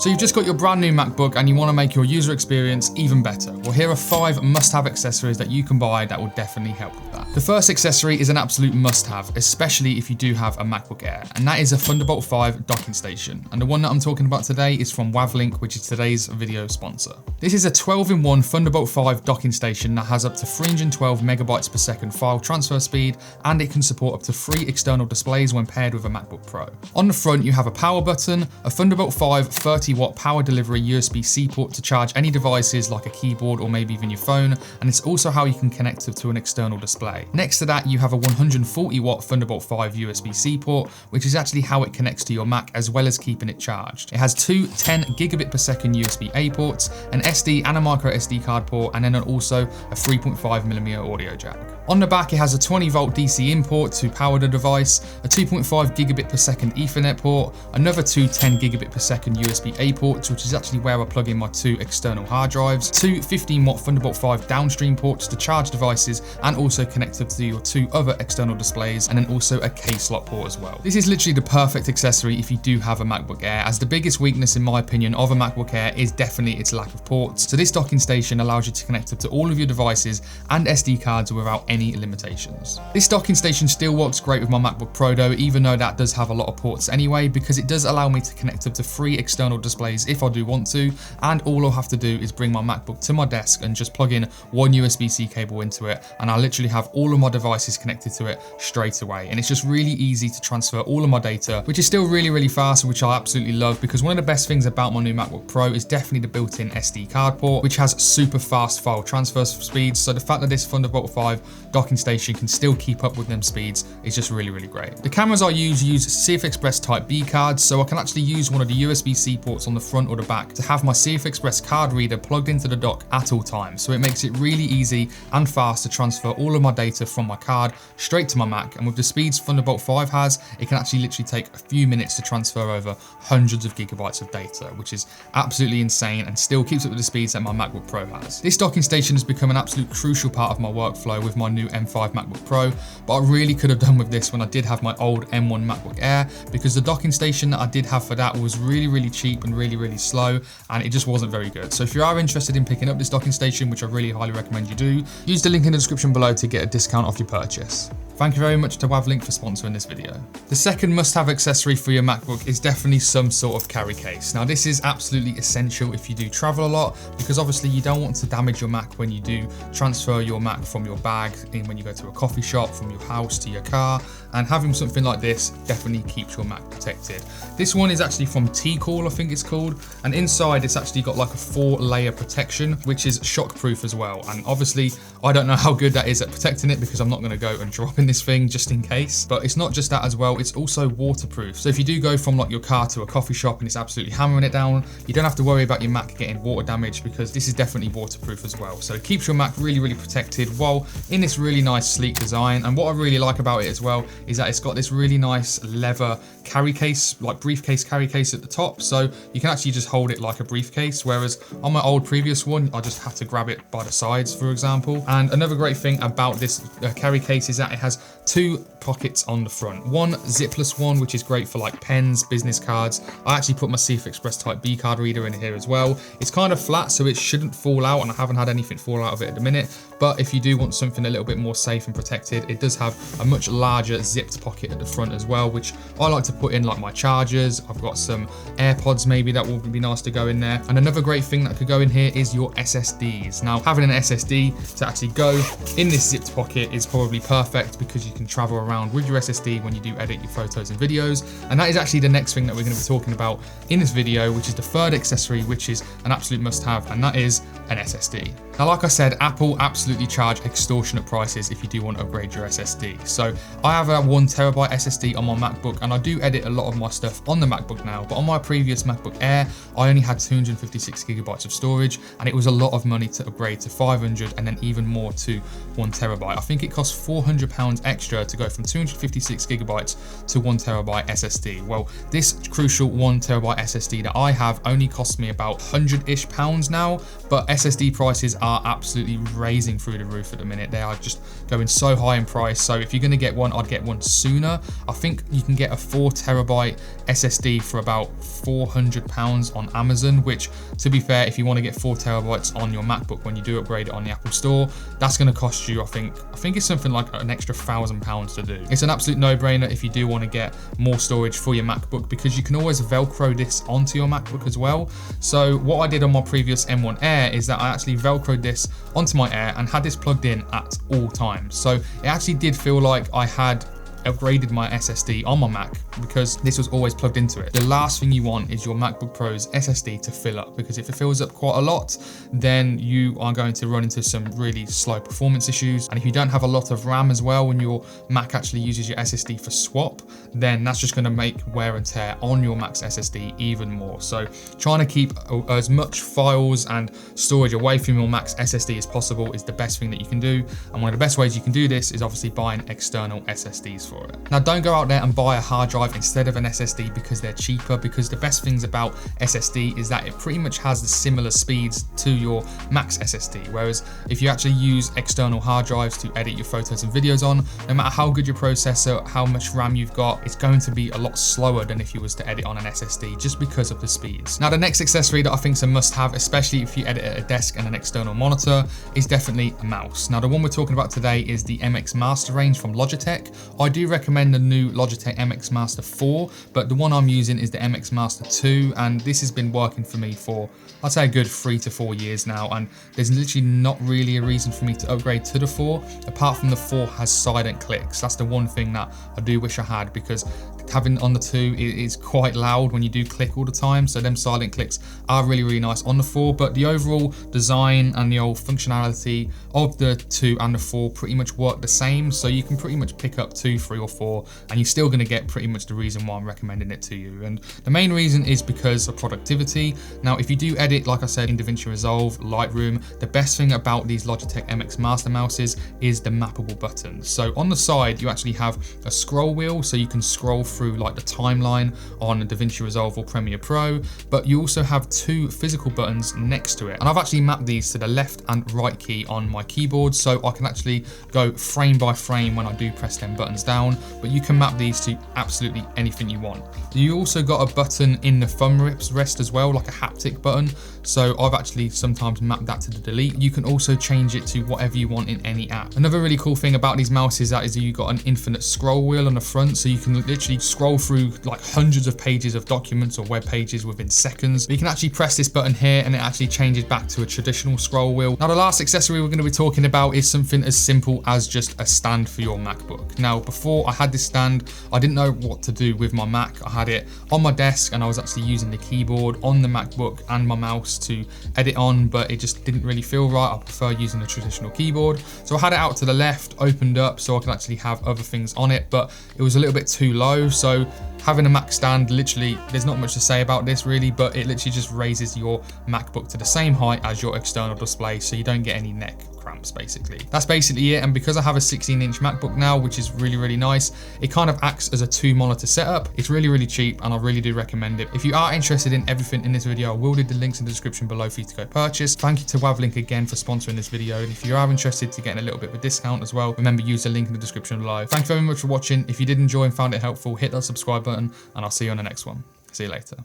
So you've just got your brand new MacBook and you want to make your user experience even better. Well, here are 5 must-have accessories that you can buy that will definitely help with that. The first accessory is an absolute must-have, especially if you do have a MacBook Air, and that is a Thunderbolt 5 docking station. And the one that I'm talking about today is from WavLink, which is today's video sponsor. This is a 12-in-1 Thunderbolt 5 docking station that has up to 312 megabytes per second file transfer speed, and it can support up to 3 external displays when paired with a MacBook Pro. On the front, you have a power button, a Thunderbolt 5 30-watt power delivery USB-C port to charge any devices like a keyboard or maybe even your phone, and it's also how you can connect it to an external display. Next to that, you have a 140-watt Thunderbolt 5 USB-C port, which is actually how it connects to your Mac as well as keeping it charged. It has 2 10 gigabit per second USB-A ports, an SD and a micro SD card port, and then also a 3.5mm audio jack. On the back, it has a 20-volt DC in port to power the device, a 2.5 gigabit per second Ethernet port, another 2 10 gigabit per second USB-A ports, which is actually where I plug in my 2 external hard drives, 2 15-watt Thunderbolt 5 downstream ports to charge devices and also connect up to your 2 other external displays, and then also a case slot port as well. This is literally the perfect accessory if you do have a MacBook Air, as the biggest weakness in my opinion of a MacBook Air is definitely its lack of ports. So this docking station allows you to connect up to all of your devices and SD cards without any limitations. This docking station still works great with my MacBook Pro though, even though that does have a lot of ports anyway, because it does allow me to connect up to 3 external displays if I do want to, and all I'll have to do is bring my MacBook to my desk and just plug in one USB-C cable into it, and I literally have all of my devices connected to it straight away. And it's just really easy to transfer all of my data, which is still really fast, which I absolutely love, because one of the best things about my new MacBook Pro is definitely the built-in SD card port, which has super fast file transfer speeds. So the fact that this Thunderbolt 5 docking station can still keep up with them speeds is just really great. The cameras I use CF Express Type B cards, so I can actually use one of the USB-C ports on the front or the back to have my CF Express card reader plugged into the dock at all times. So it makes it really easy and fast to transfer all of my data from my card straight to my Mac. And with the speeds Thunderbolt 5 has, it can actually literally take a few minutes to transfer over hundreds of gigabytes of data, which is absolutely insane and still keeps up with the speeds that my MacBook Pro has. This docking station has become an absolute crucial part of my workflow with my new M5 MacBook Pro, but I really could have done with this when I did have my old M1 MacBook Air, because the docking station that I did have for that was really cheap and really slow, and it just wasn't very good. So if you are interested in picking up this docking station, which I really highly recommend you do, use the link in the description below to get a discount off your purchase. Thank you very much to WavLink for sponsoring this video. The second must-have accessory for your MacBook is definitely some sort of carry case. Now this is absolutely essential if you do travel a lot, because obviously you don't want to damage your Mac when you do transfer your Mac from your bag in when you go to a coffee shop, from your house to your car, and having something like this definitely keeps your Mac protected. This one is actually from T-Call, I think it's called, and inside it's actually got like a 4-layer protection, which is shockproof as well. And obviously I don't know how good that is at protecting it, because I'm not going to go and drop in this thing just in case. But it's not just that as well, it's also waterproof. So if you do go from like your car to a coffee shop and it's absolutely hammering it down, you don't have to worry about your Mac getting water damage, because this is definitely waterproof as well. So it keeps your Mac really protected while in this really nice sleek design. And what I really like about it as well is that it's got this really nice leather carry case, like briefcase carry case at the top, so you can actually just hold it like a briefcase, whereas on my old previous one I just had to grab it by the sides, for example. And another great thing about this carry case is that it has 2 pockets on the front. One zipless one, which is great for like pens, business cards. I actually put my CF Express Type B card reader in here as well. It's kind of flat, so it shouldn't fall out, and I haven't had anything fall out of it at the minute. But if you do want something a little bit more safe and protected, it does have a much larger zipped pocket at the front as well, which I like to put in like my chargers. I've got some AirPods maybe that would be nice to go in there. And another great thing that could go in here is your SSDs. Now having an SSD to actually go in this zipped pocket is probably perfect, because you can travel around with your SSD when you do edit your photos and videos. And that is actually the next thing that we're going to be talking about in this video, which is the third accessory, which is an absolute must-have, and that is an SSD. Now, like I said, Apple absolutely charge extortionate prices if you do want to upgrade your SSD. So I have a 1TB SSD on my MacBook, and I do edit a lot of my stuff on the MacBook now, but on my previous MacBook Air, I only had 256 gigabytes of storage, and it was a lot of money to upgrade to 500 and then even more to 1TB. I think it costs £400 extra to go from 256 gigabytes to 1TB SSD. Well, this crucial 1TB SSD that I have only costs me about £100-ish now, but SSD prices are are absolutely raising through the roof at the minute. They are just going so high in price. So if you're going to get one, I'd get one sooner. I think you can get a 4TB SSD for about £400 on Amazon, which, to be fair, if you want to get 4TB on your MacBook when you do upgrade it on the Apple Store, that's going to cost you, I think it's something like an extra £1,000 to do. It's an absolute no-brainer if you do want to get more storage for your MacBook, because you can always Velcro this onto your MacBook as well. So what I did on my previous M1 Air is that I actually Velcroed this onto my Air and had this plugged in at all times. So it actually did feel like I had upgraded my SSD on my Mac, because this was always plugged into it. The last thing you want is your MacBook Pro's SSD to fill up, because if it fills up quite a lot, then you are going to run into some really slow performance issues. And if you don't have a lot of RAM as well, when your Mac actually uses your SSD for swap, then that's just going to make wear and tear on your Mac's SSD even more. So trying to keep as much files and storage away from your Mac's SSD as possible is the best thing that you can do. And one of the best ways you can do this is obviously buying external SSDs for it. Now, don't go out there and buy a hard drive instead of an SSD because they're cheaper, because the best things about SSD is that it pretty much has the similar speeds to your Mac's SSD. Whereas if you actually use external hard drives to edit your photos and videos on, no matter how good your processor, how much RAM you've got, it's going to be a lot slower than if you was to edit on an SSD, just because of the speeds. Now, the next accessory that I think is a must-have, especially if you edit at a desk and an external monitor, is definitely a mouse. Now, the one we're talking about today is the MX Master range from Logitech. I do recommend the new Logitech MX Master 4, but the one I'm using is the MX Master 2, and this has been working for me for, I'd say, a good 3 to 4 years now, and there's literally not really a reason for me to upgrade to the 4, apart from the 4 has silent clicks. That's the one thing that I do wish I had, because having on the 2 is quite loud when you do click all the time, so them silent clicks are really, really nice on the 4, but the overall design and the old functionality of the 2 and the 4 pretty much work the same, so you can pretty much pick up 2, 3 or 4 and you're still going to get pretty much the reason why I'm recommending it to you. And the main reason is because of productivity. Now, if you do edit, like I said, in DaVinci Resolve, Lightroom, the best thing about these Logitech MX Master mouses is the mappable buttons. So on the side, you actually have a scroll wheel, so you can scroll through like the timeline on DaVinci Resolve or Premiere Pro, but you also have 2 physical buttons next to it. And I've actually mapped these to the left and right key on my keyboard, so I can actually go frame by frame when I do press them buttons down, but you can map these to absolutely anything you want. You also got a button in the thumb rest as well, like a haptic button, so I've actually sometimes mapped that to the delete. You can also change it to whatever you want in any app. Another really cool thing about these mouses is you got an infinite scroll wheel on the front, so you can literally scroll through like hundreds of pages of documents or web pages within seconds. But you can actually press this button here and it actually changes back to a traditional scroll wheel. Now, the last accessory we're going to be talking about is something as simple as just a stand for your MacBook. Now, before I had this stand, I didn't know what to do with my Mac. I had it on my desk and I was actually using the keyboard on the MacBook and my mouse to edit on, but it just didn't really feel right. I prefer using the traditional keyboard. So I had it out to the left, opened up so I could actually have other things on it, but it was a little bit too low. So having a Mac stand, literally, there's not much to say about this really, but it literally just raises your MacBook to the same height as your external display, so you don't get any neck cramps, basically. That's basically it, and because I have a 16-inch MacBook now, which is really, really nice, it kind of acts as a 2-monitor setup. It's really, really cheap, and I really do recommend it. If you are interested in everything in this video, I will leave the links in the description below for you to go purchase. Thank you to WavLink again for sponsoring this video, and if you are interested to getting a little bit of a discount as well, remember, use the link in the description below. Thank you very much for watching. If you did enjoy and found it helpful, hit that subscribe button, and I'll see you on the next one. See you later.